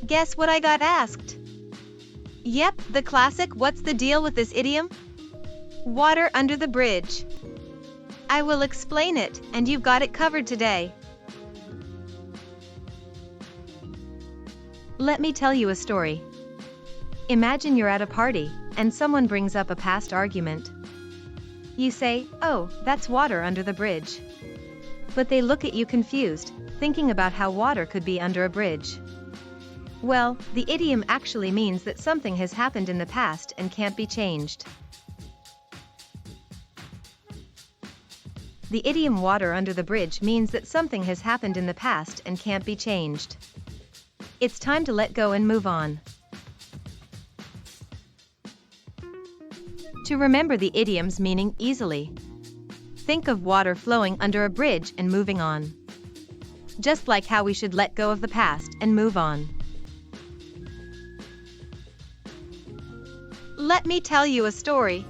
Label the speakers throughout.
Speaker 1: Guess what I got asked? Yep, the classic "what's the deal with this idiom?" Water under the bridge. I will explain it, and you've got it covered today. Let me tell you a story. Imagine you're at a party, and someone brings up a past argument. You say, "Oh, that's water under the bridge." But they look at you confused, thinking about how water could be under a bridge. Well, the idiom actually means that something has happened in the past and can't be changed. The idiom "water under the bridge" means that something has happened in the past and can't be changed. It's time to let go and move on. To remember the idiom's meaning easily, think of water flowing under a bridge and moving on. Just like how we should let go of the past and move on. Let me tell you a story.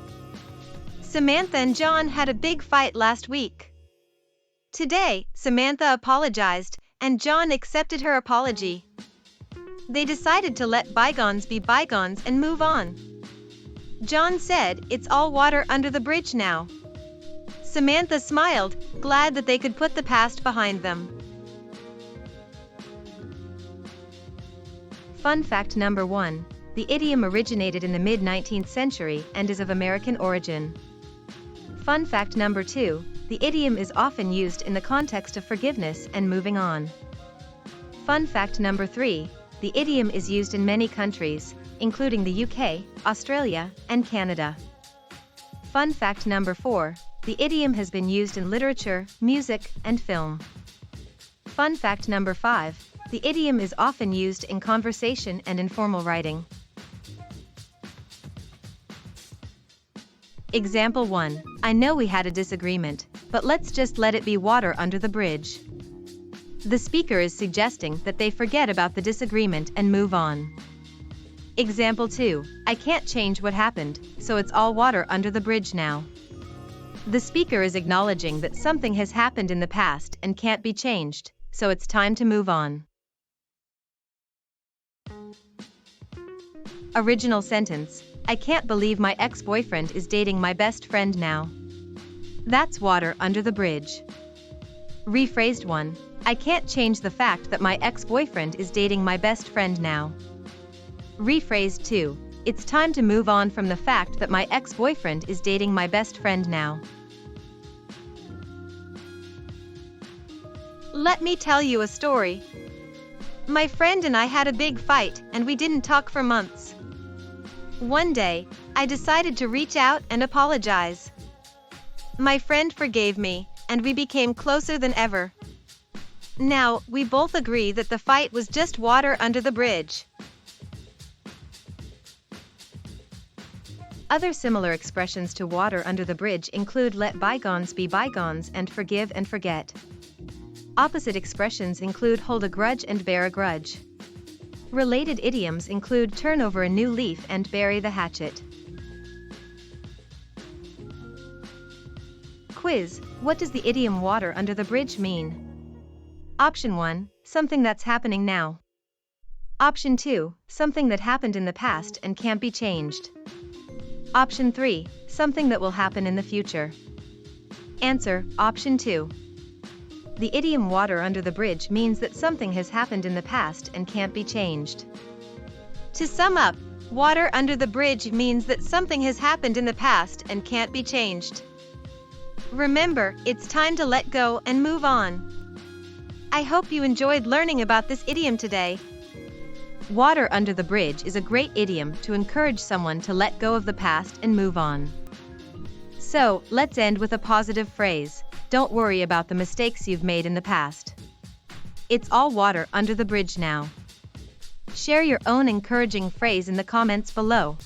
Speaker 1: Samantha and John had a big fight last week. Today, Samantha apologized, and John accepted her apology. They decided to let bygones be bygones and move on. John said, "It's all water under the bridge now." Samantha smiled, glad that they could put the past behind them. Fun fact number 1. The idiom originated in the mid-19th century and is of American origin. Fun fact number 2. The idiom is often used in the context of forgiveness and moving on. Fun fact number 3. The idiom is used in many countries, including the UK, Australia, and Canada. Fun fact number 4. The idiom has been used in literature, music, and film. Fun fact number 5. The idiom is often used in conversation and informal writing. Example 1. I know we had a disagreement, but let's just let it be water under the bridge. The speaker is suggesting that they forget about the disagreement and move on. Example 2. I can't change what happened, so it's all water under the bridge now. The speaker is acknowledging that something has happened in the past and can't be changed, so it's time to move on. Original sentence. I can't believe my ex-boyfriend is dating my best friend now. That's water under the bridge. Rephrased 1. I can't change the fact that my ex-boyfriend is dating my best friend now. Rephrased 2. It's time to move on from the fact that my ex-boyfriend is dating my best friend now. Let me tell you a story. My friend and I had a big fight, and we didn't talk for months. One day, I decided to reach out and apologize. My friend forgave me, and we became closer than ever. Now, we both agree that the fight was just water under the bridge. Other similar expressions to water under the bridge include let bygones be bygones and forgive and forget. Opposite expressions include hold a grudge and bear a grudge. Related idioms include turn over a new leaf and bury the hatchet. Quiz: what does the idiom water under the bridge mean? Option 1, something that's happening now. Option 2, something that happened in the past and can't be changed. Option 3, something that will happen in the future. Answer: option 2. The idiom water under the bridge means that something has happened in the past and can't be changed. To sum up, water under the bridge means that something has happened in the past and can't be changed. Remember, it's time to let go and move on. I hope you enjoyed learning about this idiom today. Water under the bridge is a great idiom to encourage someone to let go of the past and move on. So, let's end with a positive phrase. Don't worry about the mistakes you've made in the past. It's all water under the bridge now. Share your own encouraging phrase in the comments below.